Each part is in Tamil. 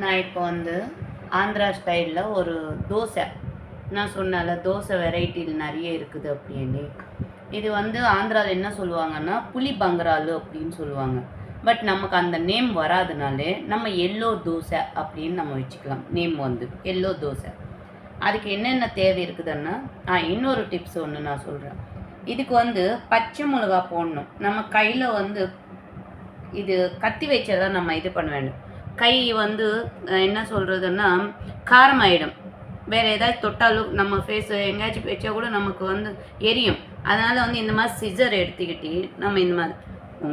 நான் இப்போ வந்து ஆந்திரா ஸ்டைலில் ஒரு தோசை, நான் சொன்னேன்ல தோசை வெரைட்டியில் நிறைய இருக்குது அப்படின்னு. இது வந்து ஆந்திராவில் என்ன சொல்லுவாங்கன்னா புளி பங்கராலு அப்படின்னு சொல்லுவாங்க. பட் நமக்கு அந்த நேம் வராதுனாலே நம்ம எல்லோ தோசை அப்படின்னு நம்ம வச்சுக்கலாம். நேம் வந்து எல்லோ தோசை. அதுக்கு என்னென்ன தேவை இருக்குதுன்னா இன்னொரு டிப்ஸ் ஒன்று நான் சொல்கிறேன். இதுக்கு வந்து பச்சை மிளகா போடணும். நம்ம கையில் வந்து இது கத்தி வச்சதான் நம்ம இது பண்ண வேண்டும். கை வந்து என்ன சொல்கிறதுன்னா காரமாயிடும். வேறு ஏதாச்சும் தொட்டாலும் நம்ம ஃபேஸ் எங்கேயாச்சும் வச்சா கூட நமக்கு வந்து எரியும். அதனால் வந்து இந்த மாதிரி சிசர் எடுத்துக்கிட்டு நம்ம இந்த மாதிரி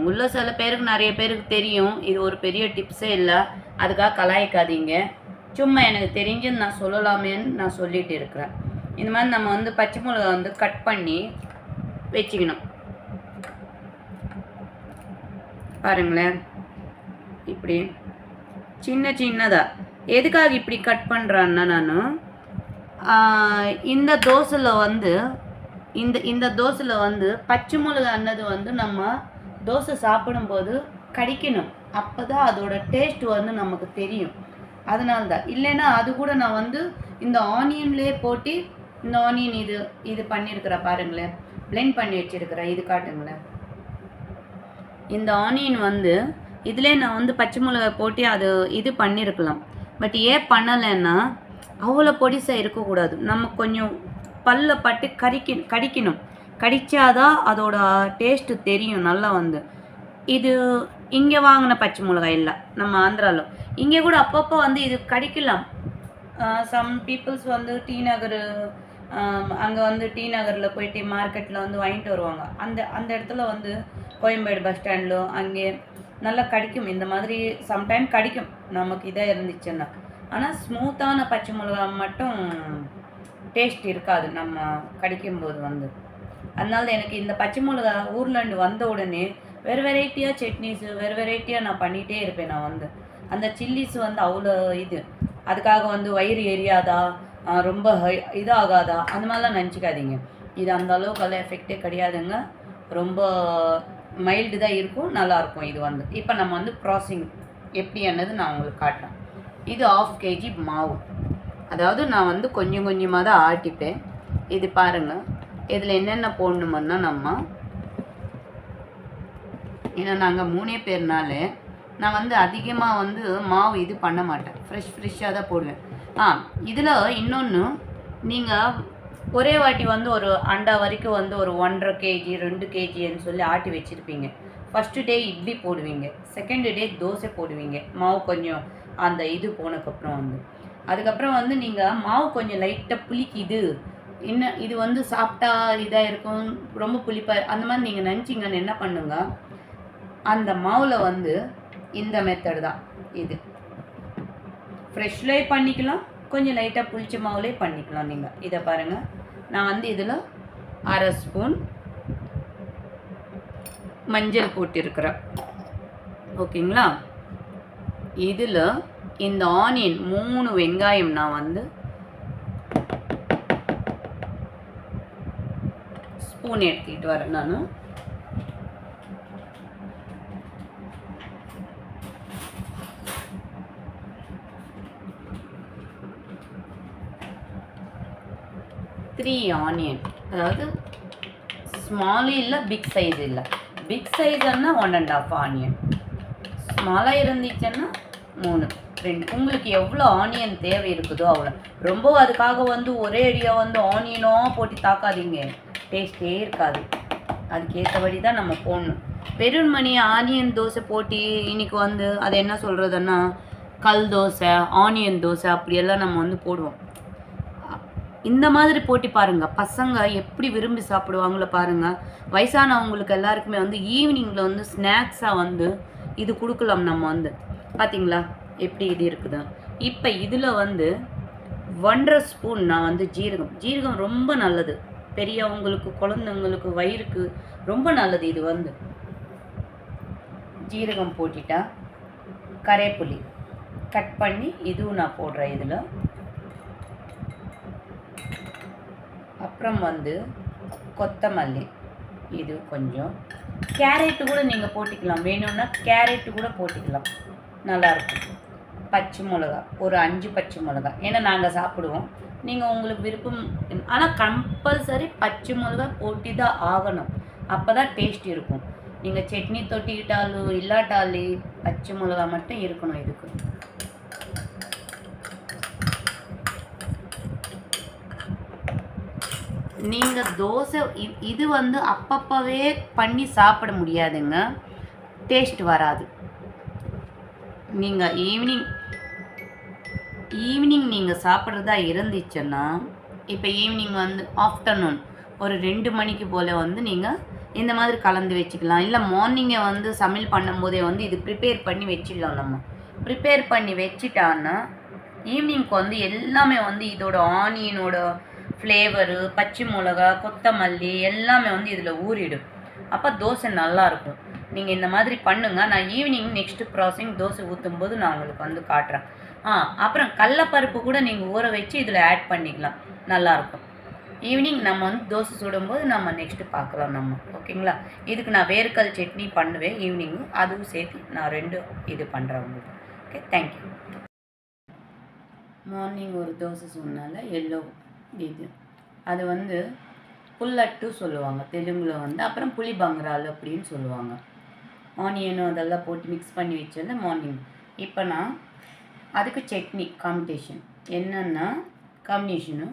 உள்ள சில பேருக்கு நிறைய பேருக்கு தெரியும். இது ஒரு பெரிய டிப்ஸே இல்லை, அதுக்காக கலாய்க்காதீங்க. சும்மா எனக்கு தெரிஞ்சுன்னு நான் சொல்லலாமேன்னு நான் சொல்லிட்டு இருக்கிறேன். இந்த மாதிரி நம்ம வந்து பச்சை மிளகா வந்து கட் பண்ணி வச்சுக்கணும். பாருங்களேன், இப்படி சின்ன சின்னதாக. எதுக்காக இப்படி கட் பண்ணுறான்னா நான் இந்த தோசையில் வந்து இந்த தோசையில் வந்து பச்சை மிளகா அன்னது வந்து நம்ம தோசை சாப்பிடும்போது கடிக்கணும். அப்போ தான் அதோட டேஸ்ட் வந்து நமக்கு தெரியும். அதனால தான். இல்லைன்னா அது கூட நான் வந்து இந்த ஆனியன்லேயே போட்டு இந்த ஆனியன் இது பண்ணியிருக்கிறேன். பாருங்களேன், பிளெண்ட் பண்ணி வச்சுருக்கிறேன். இது காட்டுங்களேன். இந்த ஆனியன் வந்து இதிலே நான் வந்து பச்சை மிளகாய் போட்டு அது இது பண்ணியிருக்கலாம். பட் ஏன் பண்ணலைன்னா அவ்வளோ பொடிசாக இருக்கக்கூடாது. நம்ம கொஞ்சம் பல்ல பட்டு கடிக்கணும். கடிச்சாதான் அதோட டேஸ்ட்டு தெரியும் நல்லா வந்து. இது இங்கே வாங்கின பச்சை மிளகாய் இல்லை, நம்ம ஆந்திராவில். இங்கே கூட அப்பப்போ வந்து இது கடிக்கலாம். சம் பீப்புள்ஸ் வந்து டி நகர், அங்கே வந்து டி நகரில் போயிட்டு மார்க்கெட்டில் வந்து வாங்கிட்டு வருவாங்க. அந்த இடத்துல வந்து கோயம்பேடு பஸ் ஸ்டாண்டில் அங்கே நல்லா கடிக்கும். இந்த மாதிரி சம்டைம் கடிக்கும் நமக்கு இதாக இருந்துச்சுன்னா. ஆனால் ஸ்மூத்தான பச்சை மிளகா மட்டும் டேஸ்ட் இருக்காது நம்ம கடிக்கும்போது வந்து. அதனால எனக்கு இந்த பச்சை மிளகா ஊர்லேருந்து வந்த உடனே வேறு வெரைட்டியாக சட்னிஸு வேறு வெரைட்டியாக நான் பண்ணிகிட்டே இருப்பேன். நான் வந்து அந்த சில்லிஸ் வந்து அவ்வளோ இது, அதுக்காக வந்து வயிறு எரியாதா, ரொம்ப இதாகாதா அந்த மாதிரிலாம் நினச்சிக்காதீங்க. இது அந்த அளவுக்கெல்லாம் எஃபெக்டே கிடையாதுங்க. ரொம்ப மைல்டு தான் இருக்கும், நல்லாயிருக்கும் இது வந்து. இப்போ நம்ம வந்து ப்ராசஸிங் எப்படி என்னது நான் உங்களுக்கு காட்டுறேன். இது 1/2 kg மாவு. அதாவது நான் வந்து கொஞ்சம் கொஞ்சமாக தான் ஆட்டிப்பேன். இது பாருங்கள், இதில் என்னென்ன போடணுமுன்னா நம்ம, ஏன்னா நாங்கள் 3 பேர்னால நான் வந்து அதிகமாக வந்து மாவு இது பண்ண மாட்டேன். ஃப்ரெஷ்ஷாக தான் போடுவேன். இதில் இன்னொன்று, நீங்கள் ஒரே வாட்டி வந்து ஒரு அண்டா வரைக்கும் வந்து ஒரு 1.5 kg 2 kgன்னு சொல்லி ஆட்டி வச்சுருப்பீங்க. ஃபஸ்ட்டு டே இட்லி போடுவீங்க, செகண்ட் டே தோசை போடுவீங்க. மாவு கொஞ்சம் அந்த இது போனதுக்கப்புறம் வந்து அதுக்கப்புறம் வந்து நீங்கள் மாவு கொஞ்சம் லைட்டாக புளிக்குது, இன்னும் இது வந்து சாப்பிட்டா இதாக இருக்கும், ரொம்ப புளிப்பாக அந்த மாதிரி நீங்கள் நினச்சிங்கன்னு என்ன பண்ணுங்க, அந்த மாவில் வந்து இந்த மெத்தடு தான் இது. ஃப்ரெஷ்லேயே பண்ணிக்கலாம், கொஞ்சம் லைட்டாக புளிச்ச மாவுலேயே பண்ணிக்கலாம் நீங்கள். இதை பாருங்கள், நான் வந்து இதில் 1/2 ஸ்பூன் மஞ்சள் போட்டிருக்கிறேன். ஓகேங்களா? இதில் இந்த ஆனியன் 3 வெங்காயம் நான் வந்து ஸ்பூன் எடுத்துக்கிட்டு வரேன். நான் த்ரீ ஆனியன், அதாவது ஸ்மாலு இல்லை பிக் சைஸ் இல்லை. பிக் சைஸ்ன்னா 1.5 ஆனியன், ஸ்மாலாக இருந்துச்சுன்னா 3 2. உங்களுக்கு எவ்வளோ ஆனியன் தேவை இருக்குதோ அவ்வளோ. ரொம்ப அதுக்காக வந்து ஒரே அடியாக வந்து ஆனியனாக போட்டு தாக்காதீங்க, டேஸ்ட்டே இருக்காது. அதுக்கேற்றபடி தான் நம்ம போடணும். பெருமணி ஆனியன் தோசை போட்டு இன்றைக்கி வந்து அது என்ன சொல்கிறதுன்னா கல் தோசை, ஆனியன் தோசை அப்படியெல்லாம் நம்ம வந்து போடுவோம். இந்த மாதிரி போட்டி பாருங்கள், பசங்க எப்படி விரும்பி சாப்பிடுவாங்களோ பாருங்கள். வயசானவங்களுக்கு எல்லாருக்குமே வந்து ஈவினிங்கில் வந்து ஸ்நாக்ஸாக வந்து இது கொடுக்கலாம் நம்ம வந்து. பார்த்தீங்களா எப்படி இது இருக்குது. இப்போ இதில் வந்து 1.5 ஸ்பூன் நான் வந்து ஜீரகம் ரொம்ப நல்லது. பெரியவங்களுக்கு, குழந்தைங்களுக்கு, வயிறுக்கு ரொம்ப நல்லது இது வந்து. ஜீரகம் போட்டுட்டா, கரைப்புளி கட் பண்ணி இதுவும் நான் போடுறேன் இதில். அப்புறம் வந்து கொத்தமல்லி, இது கொஞ்சம். கேரட்டு கூட நீங்கள் போட்டுக்கலாம், வேணும்னா கேரட்டு கூட போட்டுக்கலாம், நல்லாயிருக்கும். பச்சை மிளகா, ஒரு 5 பச்சை மிளகா. ஏன்னா நாங்கள் சாப்பிடுவோம். நீங்கள் உங்களுக்கு விருப்பம், ஆனால் கம்பல்சரி பச்சை மிளகா போட்டு தான் ஆகணும். அப்போ தான் டேஸ்ட் இருக்கும். நீங்கள் சட்னி தொட்டிக்கிட்டாலும் இல்லாட்டாலே பச்சை மிளகா மட்டும் இருக்கணும் இதுக்கு. நீங்கள் தோசை இது வந்து அப்பப்போவே பண்ணி சாப்பிட முடியாதுங்க, டேஸ்ட் வராது. நீங்கள் ஈவினிங் நீங்கள் சாப்பிட்றதா இருந்துச்சுன்னா, இப்போ ஈவினிங் வந்து ஆஃப்டர்நூன் ஒரு 2 மணிக்கு போல் வந்து நீங்கள் இந்த மாதிரி கலந்து வச்சுக்கலாம். இல்லை மார்னிங்கை வந்து சமையல் பண்ணும்போதே வந்து இது ப்ரிப்பேர் பண்ணி வச்சிடலாம். நம்ம ப்ரிப்பேர் பண்ணி வச்சிட்டான்னா ஈவினிங்க்கு வந்து எல்லாமே வந்து இதோட ஆனியனோட ஃப்ளேவரு, பச்சை மிளகா, கொத்தமல்லி எல்லாமே வந்து இதில் ஊறிடும். அப்போ தோசை நல்லாயிருக்கும். நீங்கள் இந்த மாதிரி பண்ணுங்கள். நான் ஈவினிங் நெக்ஸ்ட்டு ப்ராசஸிங் தோசை ஊற்றும்போது நான் உங்களுக்கு வந்து காட்டுறேன். அப்புறம் கடலப்பருப்பு கூட நீங்கள் ஊற வச்சு இதில் ஆட் பண்ணிக்கலாம், நல்லாயிருக்கும். ஈவினிங் நம்ம வந்து தோசை சுடும்போது நம்ம நெக்ஸ்ட்டு பார்க்கலாம் நம்ம. ஓகேங்களா? இதுக்கு நான் வேர்க்கல் சட்னி பண்ணுவேன் ஈவினிங்கு, அதுவும் சேர்த்து நான் 2 இது பண்ணுறேன் உங்களுக்கு. Okay, thank you. மார்னிங் ஒரு தோசை சொன்னால எல்லோ இது அது வந்து புல்லட்டு சொல்லுவாங்க தெலுங்கில் வந்து. அப்புறம் புளி பங்கரால் அப்படின்னு சொல்லுவாங்க. ஆனியனும் அதெல்லாம் போட்டு மிக்ஸ் பண்ணி வச்சல மார்னிங். இப்போ நான் அதுக்கு சட்னி காம்பினேஷன் என்னென்னா, காம்பினேஷனு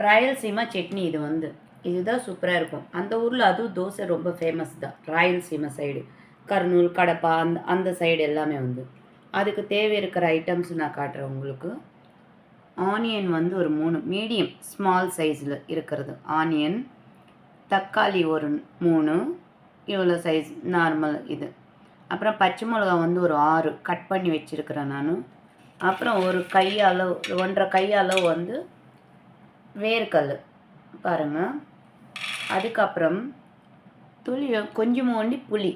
ராயல்சீமா சட்னி. இது வந்து இதுதான் சூப்பராக இருக்கும். அந்த ஊரில் அதுவும் தோசை ரொம்ப ஃபேமஸ் தான். ராயல்சீமா சைடு, கர்னூல், கடப்பா, அந்த சைடு எல்லாமே வந்து. அதுக்கு தேவை இருக்கிற ஐட்டம்ஸ் நான் காட்டுறேன் உங்களுக்கு. ஆனியன் வந்து ஒரு 3 மீடியம் ஸ்மால் சைஸில் இருக்கிறது ஆனியன். தக்காளி ஒரு 3 இவ்வளோ சைஸ் நார்மல் இது. அப்புறம் பச்சை மிளகா வந்து ஒரு 6 கட் பண்ணி வச்சுருக்கிறேன் நான். அப்புறம் ஒரு கையளவு 1.5 கையளவு வந்து வேர்க்கல் பாருங்கள். அதுக்கப்புறம் கொஞ்சோண்டி புளி,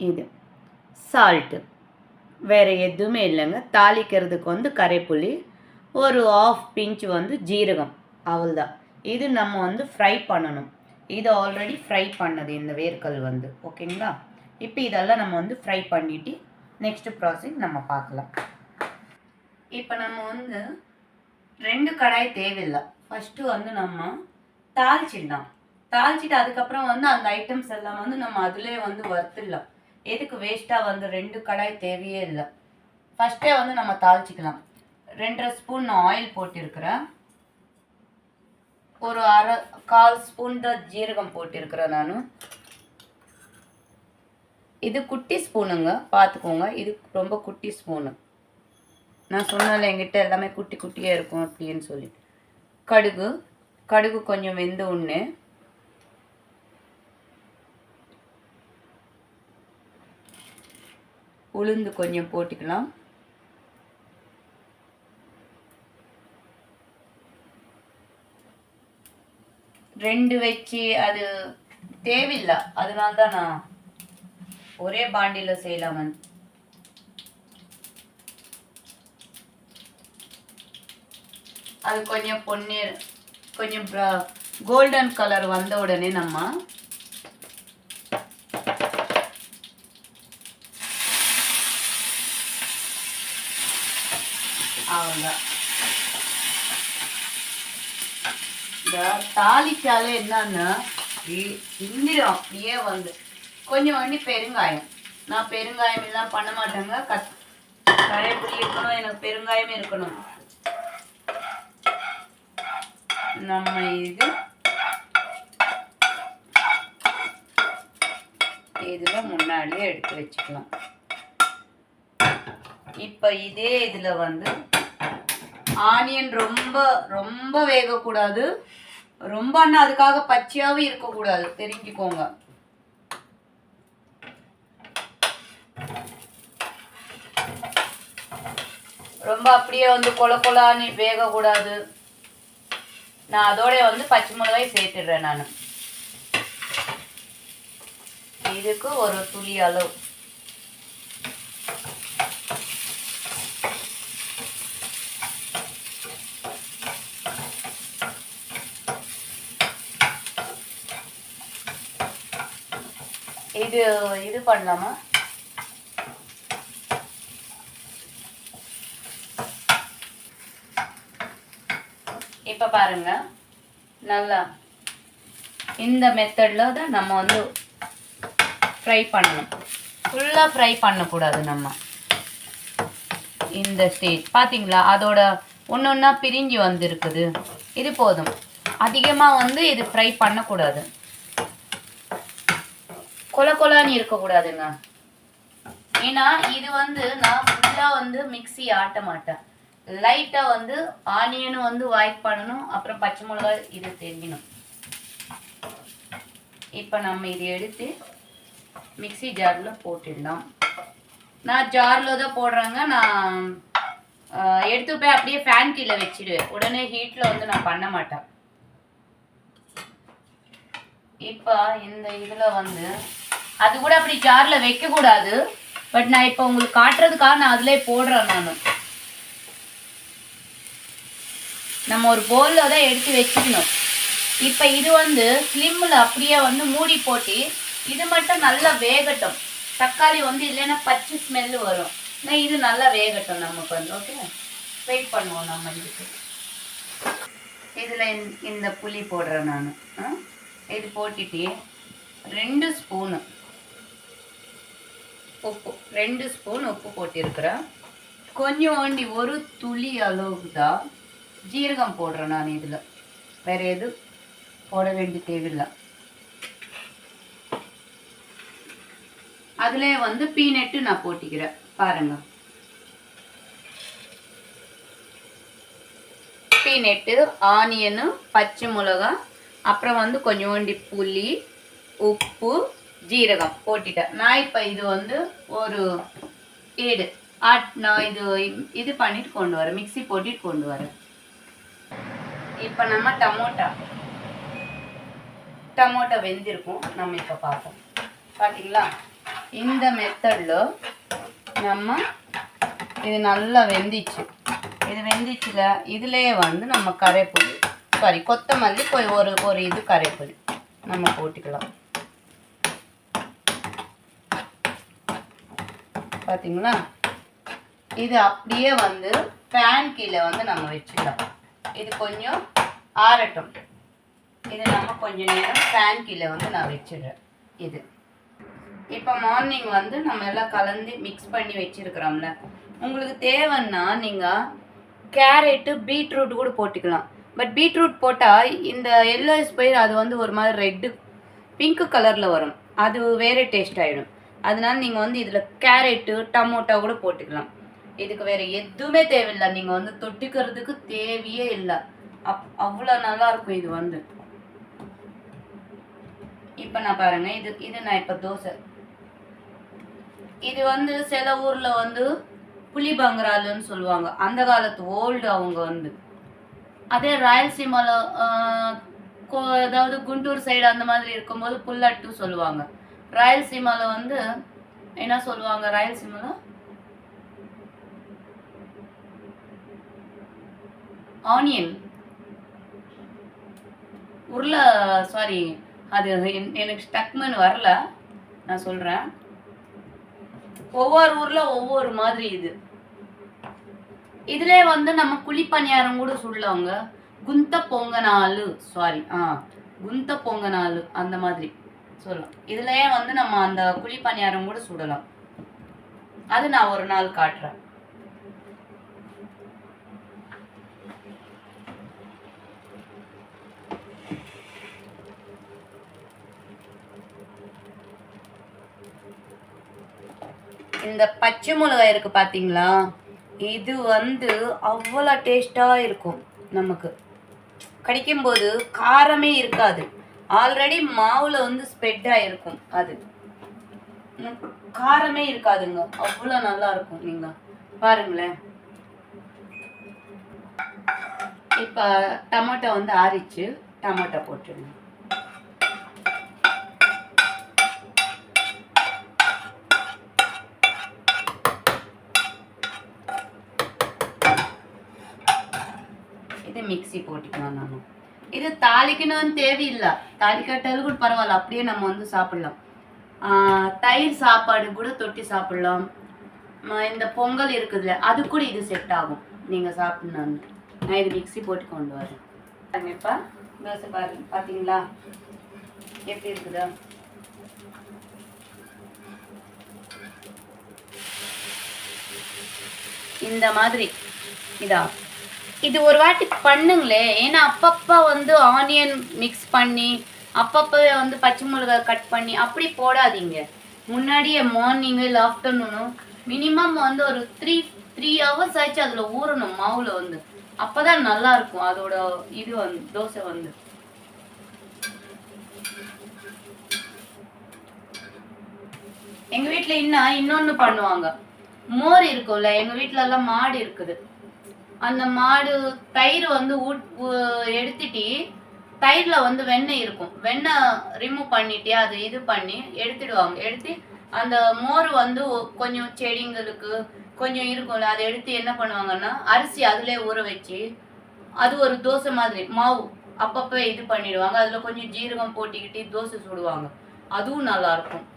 இது சால்ட்டு, வேறு எதுவுமே இல்லைங்க. தாளிக்கிறதுக்கு வந்து கரைப்புளி, ஒரு 1/2 பிஞ்ச் வந்து ஜீரகம், அவ்வளோதான். இது நம்ம வந்து ஃப்ரை பண்ணணும். இது ஆல்ரெடி ஃப்ரை பண்ணது இந்த வேர்க்கல் வந்து. ஓகேங்களா? இப்போ இதெல்லாம் நம்ம வந்து ஃப்ரை பண்ணிவிட்டு நெக்ஸ்ட்டு ப்ராசஸ் நம்ம பார்க்கலாம். இப்போ நம்ம வந்து 2 கடாய் தேவையில்லை. ஃபஸ்ட்டு வந்து நம்ம தாளிச்சிடலாம். தாளிச்சிட்டு அதுக்கப்புறம் வந்து அந்த ஐட்டம்ஸ் எல்லாம் வந்து நம்ம அதிலே வந்து வறுத்துடலாம். எதுக்கு வேஸ்ட்டாக வந்து 2 கடாய் தேவையே இல்லை. ஃபஸ்ட்டே வந்து நம்ம தாளிச்சிக்கலாம். 2.5 ஸ்பூன் ஆயில் போட்டிருக்கிறேன். ஒரு 1/4 ஸ்பூன் தான் ஜீரகம் போட்டிருக்கிறேன் நான். இது குட்டி ஸ்பூனுங்க, பார்த்துக்கோங்க. இது ரொம்ப குட்டி ஸ்பூனு. நான் சொன்னால என்கிட்ட எல்லாமே குட்டி குட்டியாக இருக்கும் அப்படின்னு சொல்லிட்டு. கடுகு கொஞ்சம் வெந்த உடனே உளுந்து கொஞ்சம் போட்டுக்கலாம். ரெண்டு வச்சு அது தேவையில்லை, அதனால தான் நான் ஒரே பாண்டியில் செய்யலாமன். அது கொஞ்சம் பொன்னீர் கொஞ்சம் கோல்டன் கலர் வந்த உடனே நம்ம அவ்வளோதான். இந்த தாளிச்சாலே என்னன்னா இந்திரம் அப்படியே வந்து கொஞ்சம் வண்டி பெருங்காயம். நான் பெருங்காயம் எல்லாம் பண்ண மாட்டேங்க. கரைப்புளி இருக்கணும், எனக்கு பெருங்காயமே இருக்கணும். நம்ம இதில் முன்னாடியே எடுத்து வச்சுக்கலாம். இப்போ இதே இதில் வந்து ஆனியன் ரொம்ப ரொம்ப வேகக்கூடாது, ரொம்ப அதுக்காக பச்சையாகவும் இருக்கக்கூடாது, தெரிஞ்சுக்கோங்க. ரொம்ப அப்படியே வந்து கொலான்னு வேகக்கூடாது. நான் அதோட வந்து பச்சை மிளகாய் சேர்த்துடுறேன். நான் இதுக்கு ஒரு துளி அளவு இது பண்ணலாமா? இப்போ பாருங்க, நல்லா இந்த மெத்தடில் தான் நம்ம வந்து ஃப்ரை பண்ணணும். ஃபுல்லாக ஃப்ரை பண்ணக்கூடாது. நம்ம இந்த ஸ்டேஜ் பார்த்தீங்களா, அதோட ஒன்று ஒன்றா பிரிஞ்சு வந்துருக்குது. இது போதும். அதிகமாக வந்து இது ஃப்ரை பண்ணக்கூடாது. கொலான்னு இருக்கக்கூடாதுங்க. ஏன்னா இது வந்து நான் ஃபுல்லாக வந்து மிக்ஸி ஆட்ட மாட்டேன். லைட்டாக வந்து ஆனியனும் வந்து வாய்ட் பண்ணணும், அப்புறம் பச்சை மிளகாய் இது தெரியணும். இப்போ நம்ம இதை எடுத்து மிக்ஸி ஜாரில் போட்டுடலாம். நான் ஜாரில் தான் போடுறேங்க. நான் எடுத்து போய் அப்படியே ஃபேன் கீழே வச்சிடுவேன். உடனே ஹீட்டில் வந்து நான் பண்ண மாட்டேன். இப்போ இந்த இதில் வந்து அது கூட அப்படி ஜாரில் வைக்கக்கூடாது. பட் நான் இப்போ உங்களுக்கு காட்டுறதுக்காக நான் அதிலே போடுறேன். நம்ம ஒரு பவுலில் தான் எடுத்து வச்சுக்கணும். இப்போ இது வந்து ஸ்லிம்மில் அப்படியே வந்து மூடி போட்டு இது மட்டும் நல்லா வேகட்டும். தக்காளி வந்து இல்லைன்னா பச்சை ஸ்மெல்லு வரும். இது நல்லா வேகட்டும் நமக்கு வந்து. ஓகே, வெயிட் பண்ணுவோம் நம்ம. இதுக்கு இதில் இந்த புளி போடுறேன் நான். இது போட்டுட்டு 2 ஸ்பூனு உப்பு, 2 ஸ்பூன் உப்பு போட்டிருக்கிறேன். கொஞ்சோண்டி ஒரு துளி அளவுக்கு தான் ஜீரகம் போடுறேன் நான். இதில் வேறு எது போட வேண்டிய தேவையில்லை. அதிலே வந்து பீனட்டு நான் போட்டிக்கிறேன் பாருங்க. பீனட்டு, ஆனியனு, பச்சை மிளகாய், அப்புறம் வந்து கொஞ்சோண்டி புளி, உப்பு, ஜீரகம் போட்டுட்டேன். நான் இப்போ இது வந்து ஒரு 7 நான் இது பண்ணிட்டு கொண்டு வரேன். மிக்ஸி போட்டுட்டு கொண்டு வரேன். இப்போ நம்ம டமோட்டோ வெந்திருக்கும். நம்ம இப்போ பார்ப்போம். பார்த்தீங்களா, இந்த மெத்தடில் நம்ம இது நல்லா வெந்திச்சு. இது வெந்திச்சுல இதுலேயே வந்து நம்ம கரைப்புளி கொத்தமல்லி ஒரு இது கரைப்புளி நம்ம போட்டுக்கலாம். பார்த்தீங்களா, இது அப்படியே வந்து ஃபேன் கீழே வந்து நம்ம வச்சுக்கலாம். இது கொஞ்சம் ஆறட்டும். இது நம்ம கொஞ்சம் நேரம் ஃபேன் கீழே வந்து நான் வச்சிடுறேன். இது இப்போ மார்னிங் வந்து நம்ம எல்லாம் கலந்து மிக்ஸ் பண்ணி வச்சுருக்கிறோம்ல. உங்களுக்கு தேவைன்னா நீங்கள் கேரட்டு, பீட்ரூட் கூட போட்டுக்கலாம். பட் பீட்ரூட் போட்டால் இந்த எல்லோஸ் போய் அது வந்து ஒரு மாதிரி ரெட்டு பிங்க் கலரில் வரும். அது வேறு டேஸ்ட் ஆகிடும். அதனால நீங்கள் வந்து இதில் கேரட்டு, டமோட்டோ கூட போட்டுக்கலாம். இதுக்கு வேறு எதுவுமே தேவையில்லை. நீங்கள் வந்து தொட்டுக்கிறதுக்கு தேவையே இல்லை. அவ்வளோ நல்லாயிருக்கும் இது வந்து. இப்போ நான் பாருங்கள், இது நான் இப்போ தோசை. இது வந்து சில ஊரில் வந்து புளிபங்கராலுன்னு சொல்லுவாங்க. அந்த காலத்து ஓல்டு அவங்க வந்து. அதே ராயலசீமாவில் அதாவது குண்டூர் சைடு அந்த மாதிரி இருக்கும்போது புல்லட்டு சொல்லுவாங்க. ராயலசீமாவில் வந்து என்ன சொல்லுவாங்க? ராயலசீமாவில் ஆனியன் அது எனக்கு ஸ்டக்மன் வரல. நான் சொல்கிறேன், ஒவ்வொரு ஊரில் ஒவ்வொரு மாதிரி. இதுல வந்து நம்ம குழிப்பணியாரம் கூட சுடலாங்க. குந்த பொங்கனாலு அந்த மாதிரி சொல்லலாம். இதுலயே வந்து நம்ம அந்த குழிப்பணியாரம் கூட சுடலாம். அது நான் ஒரு நாள் காட்டுறேன். இந்த பச்சை மிளகாய் இருக்கு பார்த்தீங்களா, இது வந்து அவ்வளோ டேஸ்ட்டாக இருக்கும். நமக்கு கடிக்கும்போது காரமே இருக்காது. ஆல்ரெடி மாவில் வந்து ஸ்ப்ரெட்டாக இருக்கும். அது காரமே இருக்காதுங்க. அவ்வளோ நல்லா இருக்கும். நீங்கள் பாருங்களேன். இப்போ டொமேட்டோ வந்து ஆறிச்சு. டொமேட்டோ போட்டுருங்க. இது மிக்ஸி போட்டுக்கலாம். நம்ம இது தாளிக்கணும்னு தேவையில்லை. தாளிக்காட்டாலும் கூட பரவாயில்ல, அப்படியே நம்ம வந்து சாப்பிடலாம். தயிர் சாப்பாடு கூட தொட்டி சாப்பிடலாம். இந்த பொங்கல் இருக்குதுல்ல, அது கூட இது செட் ஆகும். நீங்கள் சாப்பிடணும். நான் இது மிக்ஸி போட்டு கொண்டு வரேன். இப்போ தோசை பாருங்க, பார்த்தீங்களா எப்படி இருக்குதா? இந்த மாதிரி இதா இது ஒரு வாட்டி பண்ணுங்களே. ஏன்னா அப்பப்போ வந்து ஆனியன் மிக்ஸ் பண்ணி அப்பப்போவே வந்து பச்சை மிளகாய் கட் பண்ணி அப்படி போடாதீங்க. முன்னாடியே மார்னிங்கு இல்லை ஆஃப்டர்நூனும் மினிமம் வந்து ஒரு த்ரீ ஹவர்ஸ் ஆச்சு அதில் ஊறணும் மாவில் வந்து. அப்போ தான் நல்லா இருக்கும் அதோட இது வந்து தோசை வந்து. எங்கள் வீட்டில் இன்னொன்று பண்ணுவாங்க. மோர் இருக்கும்ல, எங்கள் வீட்டிலலாம் மாடு இருக்குது. அந்த மாடு தயிர் வந்து எடுத்துட்டு தயிரில் வந்து வெண்ணெய் இருக்கும், வெண்ணெய் ரிமூவ் பண்ணிட்டு அது இது பண்ணி எடுத்துடுவாங்க. எடுத்து அந்த மோர் வந்து கொஞ்சம் செடிங்களுக்கு கொஞ்சம் இருக்கும்ல, அதை எடுத்து என்ன பண்ணுவாங்கன்னா அரிசி அதிலே ஊற வச்சு அது ஒரு தோசை மாதிரி மாவு அப்பப்போ இது பண்ணிடுவாங்க. அதில் கொஞ்சம் ஜீரகம் போட்டிக்கிட்டு தோசை சுடுவாங்க. அதுவும் நல்லாயிருக்கும்.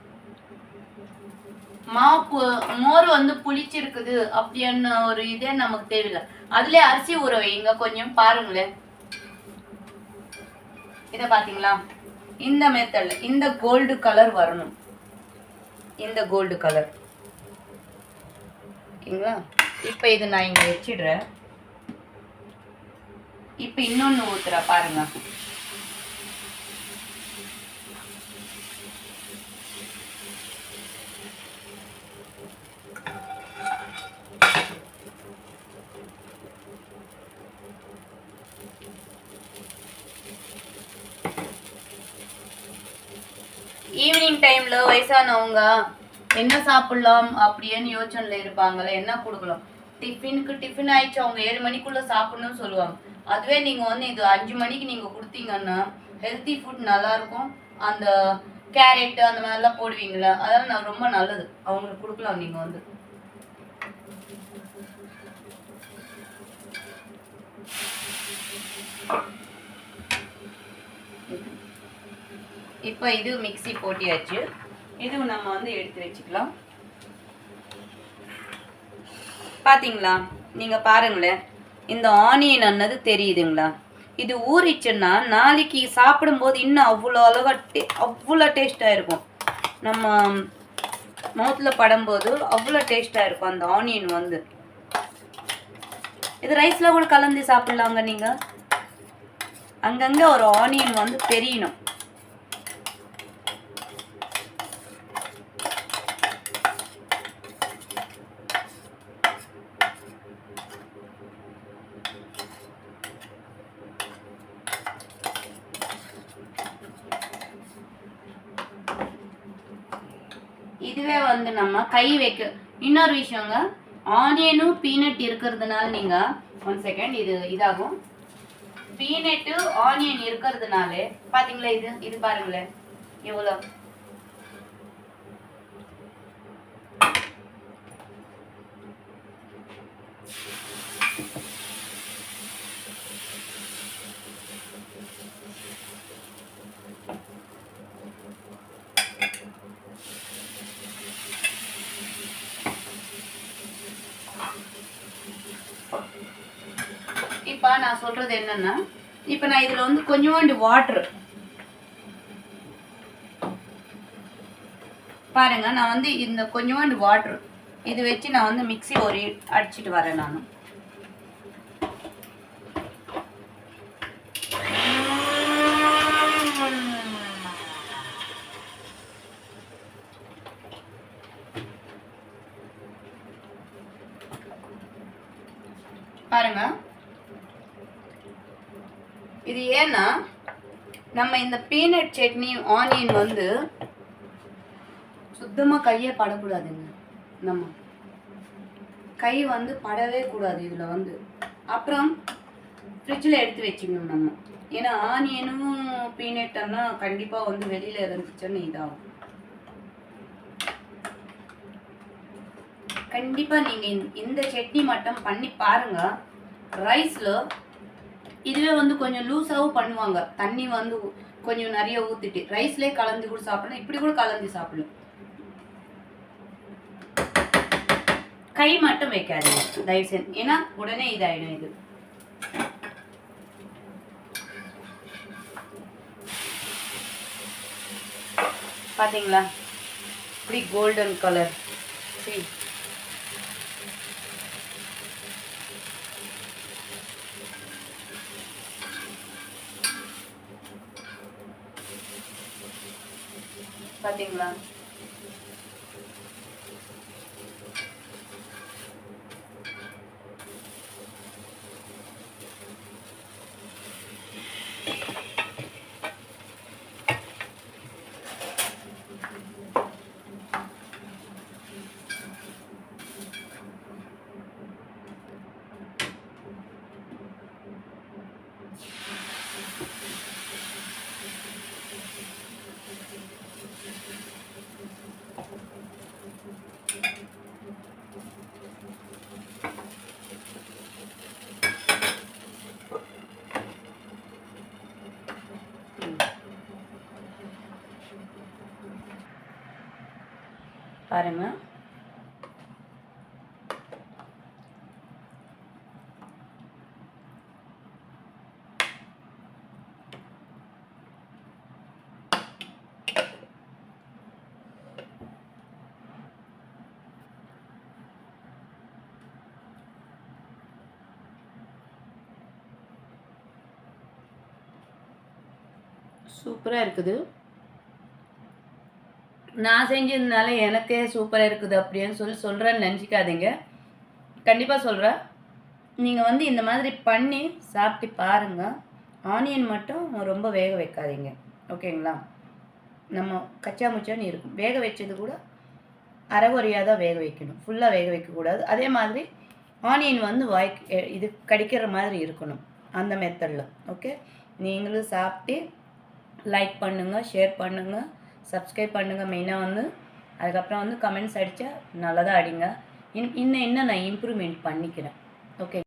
மோர் வந்து புளிச்சிருக்குது அப்படின்னு ஒரு இதே நமக்கு தேவையில்லை. அதுல அரிசி ஊற வைங்க கொஞ்சம். பாருங்களேன், இத பாத்தீங்களா? இந்த மெத்தட்ல இந்த கோல்டு கலர் வரணும், இந்த கோல்டு கலர். ஓகேங்களா? இப்ப இது நான் இங்க வச்சிடுறேன். இப்ப இன்னொன்னு ஊத்துறா பாருங்க. ஈவினிங் டைம்ல வயசானவங்க என்ன சாப்பிடலாம் அப்படின்னு யோசனைல இருப்பாங்கல்ல, என்ன கொடுக்கலாம். டிஃபின் ஆயிடுச்சு, அவங்க 7 மணிக்குள்ள சாப்பிடணும்னு சொல்லுவாங்க. அதுவே நீங்க வந்து இது 5 மணிக்கு நீங்க கொடுத்தீங்கன்னா ஹெல்த்தி ஃபுட் நல்லா இருக்கும். அந்த கேரட் அந்த மாதிரிலாம் போடுவீங்களா, அதெல்லாம் ரொம்ப நல்லது, அவங்களுக்கு கொடுக்கலாம் நீங்க வந்து. இப்போ இது மிக்ஸி போட்டியாச்சு, இதுவும் நம்ம வந்து எடுத்து வச்சுக்கலாம். பார்த்தீங்களா? நீங்கள் பாருங்களேன், இந்த ஆனியன் அன்னது தெரியுதுங்களா? இது ஊறிச்சுன்னா நாளைக்கு சாப்பிடும்போது இன்னும் அவ்வளோ டேஸ்ட்டாக இருக்கும். நம்ம மவுத்தில் படும்போது அவ்வளோ டேஸ்ட்டாக இருக்கும் அந்த ஆனியன் வந்து. இது ரைஸில் கூட கலந்து சாப்பிட்லாங்க நீங்கள். அங்கங்கே ஒரு ஆனியன் வந்து தெரியணும். இதுவே வந்து நம்ம கை வைக்க. இன்னொரு விஷயங்க, ஆனியனும் பீனட் இருக்கிறதுனால நீங்க 1 செகண்ட் இதாகும். பீனட்டு ஆனியன் இருக்கிறதுனால பாத்தீங்களா, இது பாருங்களேன் எவ்வளோ. இப்போ நான் சொல்றது என்னன்னா, இப்போ நான் இதுல வந்து கொஞ்சோண்டு வாட்டர் பாருங்க, நான் வந்து இந்த கொஞ்சோண்டு வாட்டர் இது வச்சு நான் வந்து மிக்ஸி ஒரு அடிச்சிட்டு வரேன். நான் பாருங்க, இது ஏன்னா நம்ம இந்த பீனட் சட்னி ஆனியன் வந்து சுத்தமாக கையே படக்கூடாதுங்க. நம்ம கை வந்து படவே கூடாது இதில் வந்து. அப்புறம் ஃப்ரிட்ஜில் எடுத்து வச்சுக்கணும் நம்ம. ஏன்னா ஆனியனும் பீனட்டன்னா கண்டிப்பாக வந்து வெளியில் இருந்துச்சுன்னு இதாகும். கண்டிப்பாக நீங்கள் இந்த சட்னி மட்டும் பண்ணி பாருங்கள். ரைஸில் இதுவே வந்து கொஞ்சம் லூஸாகவும் பண்ணுவாங்க. தண்ணி வந்து கொஞ்சம் நிறைய ஊற்றிட்டு ரைஸ்லேயே கலந்து கூட சாப்பிடலாம், இப்படி கூட கலந்து சாப்பிடலாம். கை மட்டும் வைக்காதீங்க தயவு செஞ்சு, ஏன்னா உடனே இதாயிடும். இது பார்த்தீங்களா இப்படி கோல்டன் கலர். சரி, பார்த்தீங்களா? பாருங்க, சூப்பராக இருக்குது. நான் செஞ்சதுனால எனக்கே சூப்பராக இருக்குது அப்படின்னு சொல்கிறேன்னு நினச்சிக்காதீங்க. கண்டிப்பாக சொல்கிறேன். நீங்கள் வந்து இந்த மாதிரி பண்ணி சாப்பிட்டு பாருங்கள். ஆனியன் மட்டும் ரொம்ப வேக வைக்காதீங்க, ஓகேங்களா? நம்ம கச்சா முச்சான்னு இருக்கும். வேக வச்சது கூட அரைகுறையாக தான் வேக வைக்கணும், ஃபுல்லாக வேக வைக்கக்கூடாது. அதே மாதிரி ஆனியன் வந்து இது கடிக்கிற மாதிரி இருக்கணும், அந்த மெத்தடில். ஓகே, நீங்களும் சாப்பிட்டு லைக் பண்ணுங்கள், ஷேர் பண்ணுங்கள், சப்ஸ்கிரைப் பண்ணுங்கள். மெயினாக வந்து அதுக்கப்புறம் வந்து கமெண்ட்ஸ் அடித்தா நல்லதாக அடிங்க. இன்னும் நான் இம்ப்ரூவ்மெண்ட் பண்ணிக்கிறேன். ஓகே.